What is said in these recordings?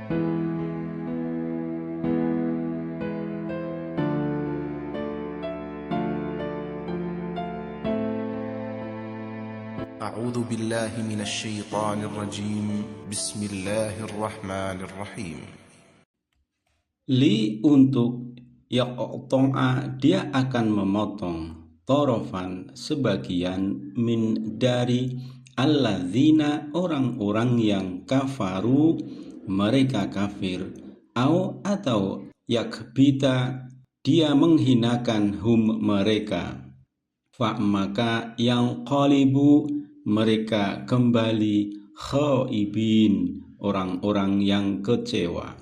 أعوذ بالله من الشيطان الرجيم بسم الله الرحمن الرحيم. Li untuk yaqta'a dia akan memotong torofan sebagian min dari alladzina orang-orang yang kafaru mereka kafir atau yakbita dia menghinakan hum mereka maka yang qalibu mereka kembali khaibin orang-orang yang kecewa.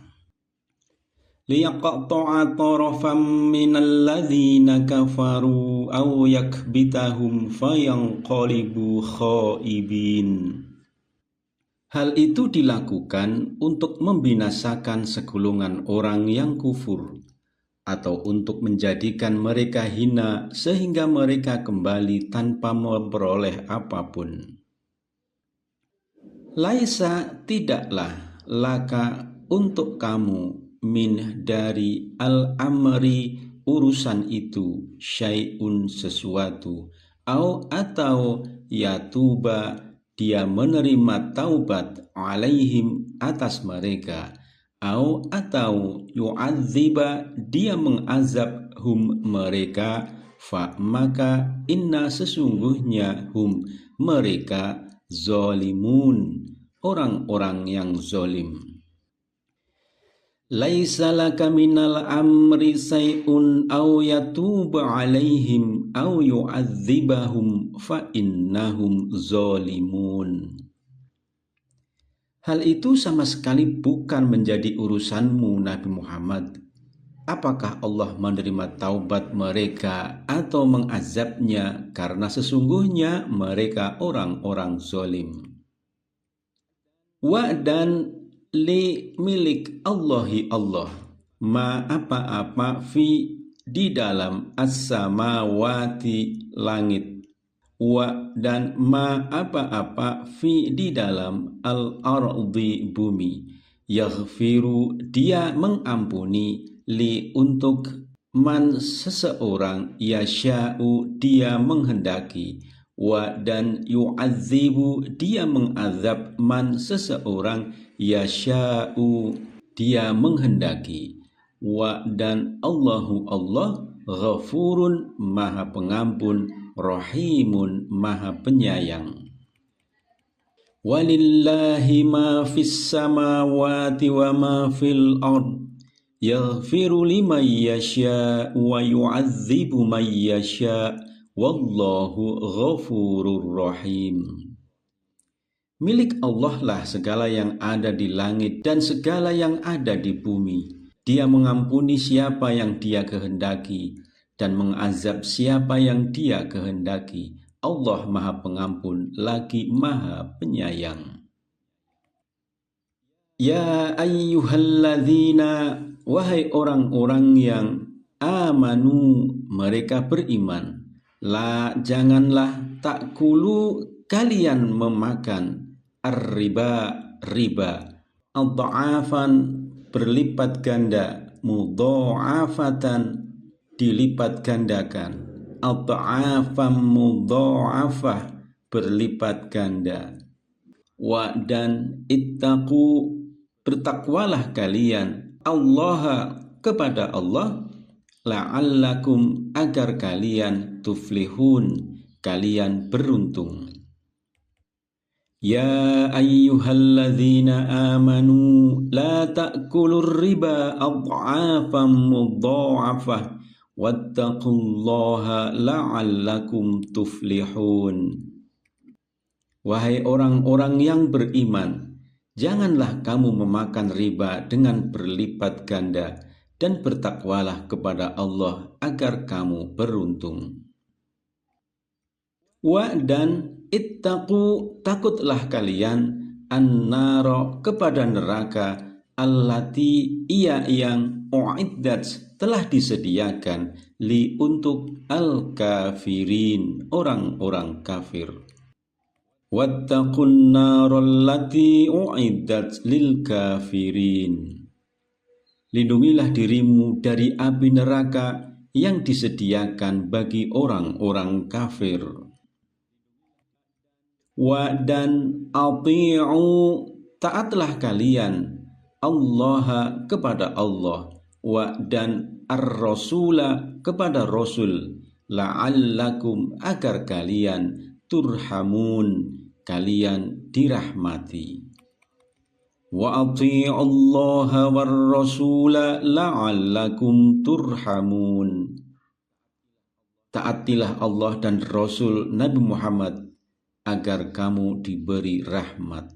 Liyaqta'a tarafan minal ladzina kafaru aw yakbitahum fayanqalibu khaibin. Hal itu dilakukan untuk membinasakan segolongan orang yang kufur atau untuk menjadikan mereka hina sehingga mereka kembali tanpa memperoleh apapun. Laisa tidaklah laka untuk kamu min dari al-amri urusan itu syai'un sesuatu atau yatuba dia menerima taubat alaihim atas mereka atau yu'adziba dia mengazab hum mereka maka inna sesungguhnya hum mereka zalimun orang-orang yang zalim. Laisa laka minal amri say'un aw yatuba alaihim aw yu'adzibahum fa innahum zalimun. Hal itu sama sekali bukan menjadi urusanmu Nabi Muhammad. Apakah Allah menerima taubat mereka atau mengazabnya karena sesungguhnya mereka orang-orang zalim. Dan li milik Allahi Allah ma apa-apa fi di dalam as-samawati langit dan ma apa-apa fi di dalam al-ardi bumi yaghfiru dia mengampuni li untuk man seseorang yasha'u dia menghendaki dan yu'adzibu dia mengazab man seseorang yasha'u dia menghendaki dan Allahu Allah ghafurun maha pengampun rahimun maha penyayang. Walillahi ma fis samawati wa ma fil ard yaghfiru liman yasha wa yu'adzibu man yasha wallahu ghafurur rahim. Milik Allah lah segala yang ada di langit dan segala yang ada di bumi. Dia mengampuni siapa yang dia kehendaki dan mengazab siapa yang dia kehendaki. Allah maha pengampun lagi maha penyayang. Ya ayyuhalladzina wahai orang-orang yang amanu mereka beriman. La janganlah takulu kalian memakan riba adha'afan berlipat ganda mudha'afatan dilipat gandakan adha'afan mudha'afah berlipat ganda dan ittaqu bertakwalah kalian Allah kepada Allah la'allakum agar kalian tuflihun kalian beruntung. Ya ayyuhalladzina amanu la ta'kulur riba adha'afan mudha'afah wattaqullaha la'allakum tuflihun. Wahai orang-orang yang beriman, janganlah kamu memakan riba dengan berlipat ganda dan bertakwalah kepada Allah agar kamu beruntung. Dan ittaqu takutlah kalian an-nara kepada neraka allati ia yang uiddat telah disediakan untuk al-kafirin orang-orang kafir. Wattaqun naral lati u'iddat lil kafirin. Lindungilah dirimu dari api neraka yang disediakan bagi orang-orang kafir. Wa dan ati'u, taatlah kalian Allah kepada Allah, wa dan ar-rasula kepada Rasul, la'allakum agar kalian turhamun, kalian dirahmati. Wa ati'u Allah war rasula la'allakum turhamun. Taatilah Allah dan Rasul Nabi Muhammad agar kamu diberi rahmat.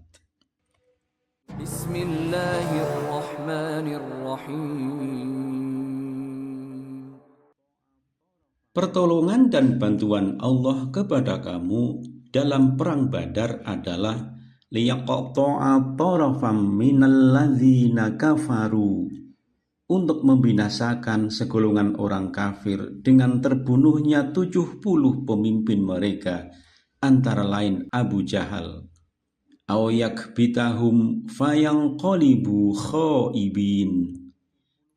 Bismillahirrahmanirrahim. Pertolongan dan bantuan Allah kepada kamu dalam perang Badar adalah liyaqta'a tarafam minal ladzina kafaru, untuk membinasakan segolongan orang kafir dengan terbunuhnya 70 pemimpin mereka, antara lain Abu Jahal. Aw yakbitahum fayanqalibu khaibin,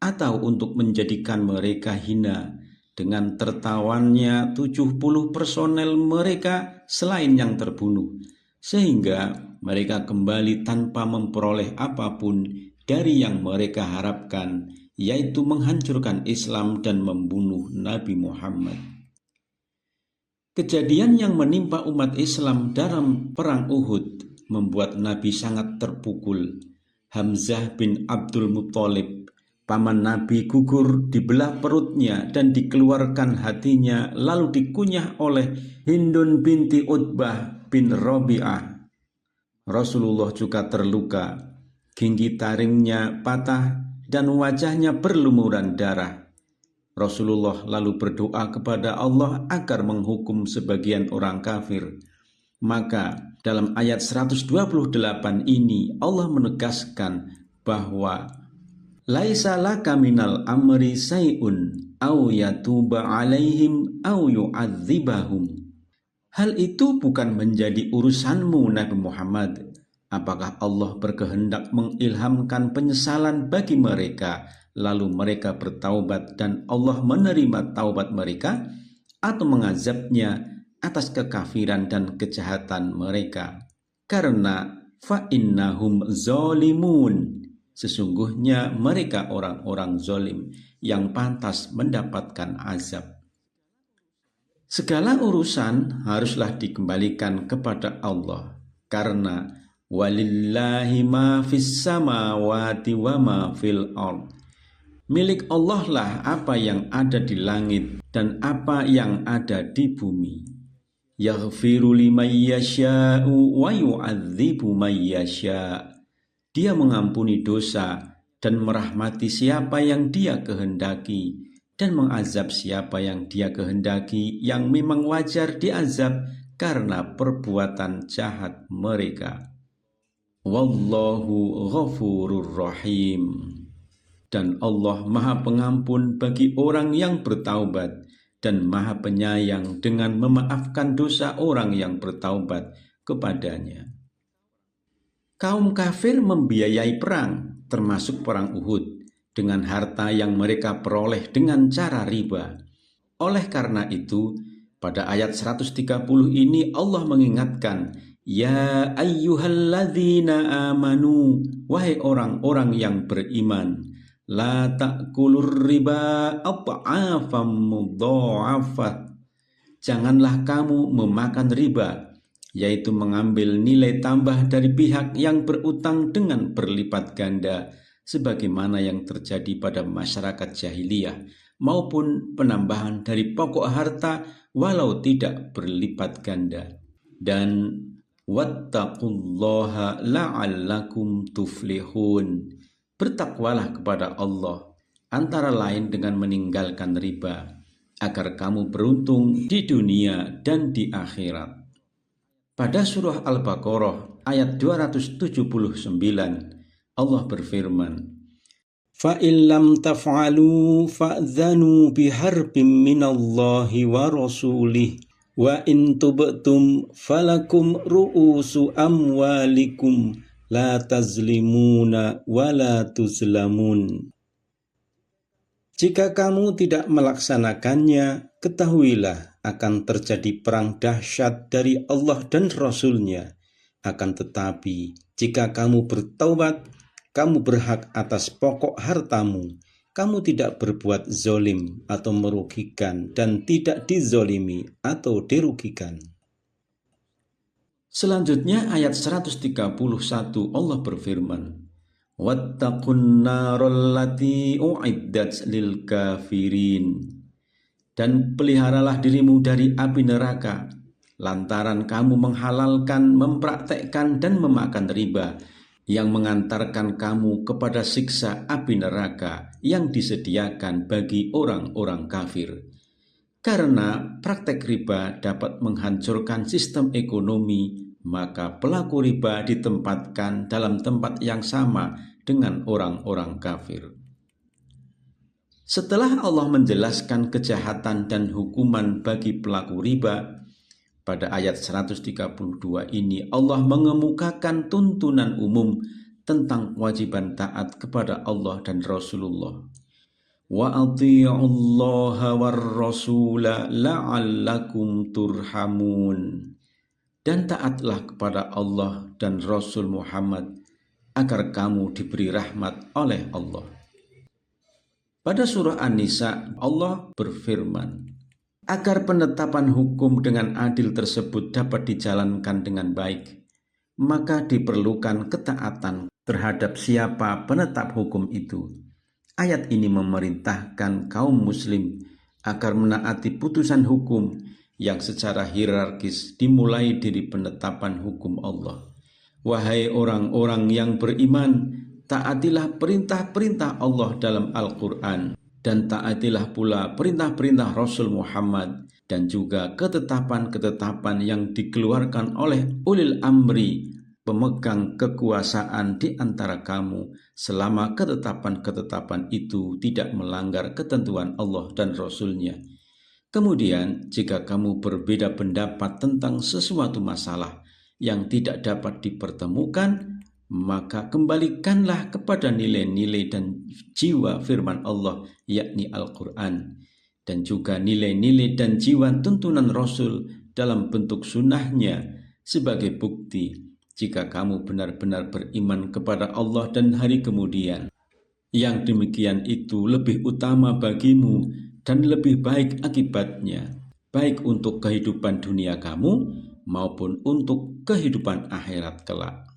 atau untuk menjadikan mereka hina dengan tertawannya 70 personel mereka selain yang terbunuh, sehingga mereka kembali tanpa memperoleh apapun dari yang mereka harapkan, yaitu menghancurkan Islam dan membunuh Nabi Muhammad. Kejadian yang menimpa umat Islam dalam perang Uhud membuat Nabi sangat terpukul. Hamzah bin Abdul Muthalib, paman Nabi, gugur, dibelah perutnya dan dikeluarkan hatinya, lalu dikunyah oleh Hindun binti Utbah bin Rabi'ah. Rasulullah juga terluka, gigi taringnya patah dan wajahnya berlumuran darah. Rasulullah lalu berdoa kepada Allah agar menghukum sebagian orang kafir. Maka dalam ayat 128 ini Allah menegaskan bahwa laisa laka minal amri say'un aw yatuba alaihim aw yu'adzibahum. Hal itu bukan menjadi urusanmu Nabi Muhammad. Apakah Allah berkehendak mengilhamkan penyesalan bagi mereka, lalu mereka bertaubat dan Allah menerima taubat mereka, atau mengazabnya atas kekafiran dan kejahatan mereka? Karena fa'innahum zalimun, sesungguhnya mereka orang-orang zalim yang pantas mendapatkan azab. Segala urusan haruslah dikembalikan kepada Allah, karena walillahi ma fis samawati wa ma fil ard. Milik Allah lah apa yang ada di langit dan apa yang ada di bumi. Yaghfiru liman yasha'u wa yu'adzibu man yasha'. Dia mengampuni dosa dan merahmati siapa yang Dia kehendaki, dan mengazab siapa yang Dia kehendaki, yang memang wajar diazab karena perbuatan jahat mereka. Wallahu ghafurur rahim. Dan Allah Maha Pengampun bagi orang yang bertaubat dan Maha Penyayang dengan memaafkan dosa orang yang bertaubat kepadanya. Kaum kafir membiayai perang, termasuk perang Uhud, dengan harta yang mereka peroleh dengan cara riba. Oleh karena itu, pada ayat 130 ini Allah mengingatkan, ya ayyuhalladzina amanu, wahai orang-orang yang beriman, la ta'kulur riba adha'afam mudha'afah. Janganlah kamu memakan riba, yaitu mengambil nilai tambah dari pihak yang berutang dengan berlipat ganda, sebagaimana yang terjadi pada masyarakat jahiliyah, maupun penambahan dari pokok harta walau tidak berlipat ganda. Dan wattaqullaha la'allakum tuflihun. Bertakwalah kepada Allah, antara lain dengan meninggalkan riba, agar kamu beruntung di dunia dan di akhirat. Pada surah Al-Baqarah ayat 279, Allah berfirman, فَإِن لَّمْ تَفْعَلُوا فَأْذَنُوا بِحَرْبٍ مِّنَ اللَّهِ وَرَسُولِهِ Wa in tubtum falakum ru'usu amwalikum la tazlimuna wa la tuzlamun. Jika kamu tidak melaksanakannya, ketahuilah akan terjadi perang dahsyat dari Allah dan Rasul-Nya. Akan tetapi, jika kamu bertaubat, kamu berhak atas pokok hartamu. Kamu tidak berbuat zolim atau merugikan dan tidak dizolimi atau dirugikan. Selanjutnya ayat 131 Allah berfirman, Wattaqun naral lati u'iddat lil kafirin. Dan peliharalah dirimu dari api neraka, lantaran kamu menghalalkan, mempraktekkan dan memakan riba, yang mengantarkan kamu kepada siksa api neraka yang disediakan bagi orang-orang kafir. Karena praktek riba dapat menghancurkan sistem ekonomi, maka pelaku riba ditempatkan dalam tempat yang sama dengan orang-orang kafir. Setelah Allah menjelaskan kejahatan dan hukuman bagi pelaku riba, pada ayat 132 ini Allah mengemukakan tuntunan umum tentang kewajiban taat kepada Allah dan Rasulullah. Wa athi'ullaha war rasula la'allakum turhamun. Dan taatlah kepada Allah dan Rasul Muhammad agar kamu diberi rahmat oleh Allah. Pada surah An-Nisa Allah berfirman, agar penetapan hukum dengan adil tersebut dapat dijalankan dengan baik, maka diperlukan ketaatan terhadap siapa penetap hukum itu. Ayat ini memerintahkan kaum muslim agar menaati putusan hukum yang secara hierarkis dimulai dari penetapan hukum Allah. Wahai orang-orang yang beriman, taatilah perintah-perintah Allah dalam Al-Quran, dan taatilah pula perintah-perintah Rasul Muhammad, dan juga ketetapan-ketetapan yang dikeluarkan oleh ulil amri, pemegang kekuasaan di antara kamu, selama ketetapan-ketetapan itu tidak melanggar ketentuan Allah dan Rasul-Nya. Kemudian, jika kamu berbeda pendapat tentang sesuatu masalah yang tidak dapat dipertemukan, maka kembalikanlah kepada nilai-nilai dan jiwa firman Allah, yakni Al-Quran, dan juga nilai-nilai dan jiwa tuntunan Rasul dalam bentuk sunnahnya sebagai bukti jika kamu benar-benar beriman kepada Allah dan hari kemudian. Yang demikian itu lebih utama bagimu dan lebih baik akibatnya, baik untuk kehidupan dunia kamu maupun untuk kehidupan akhirat kelak.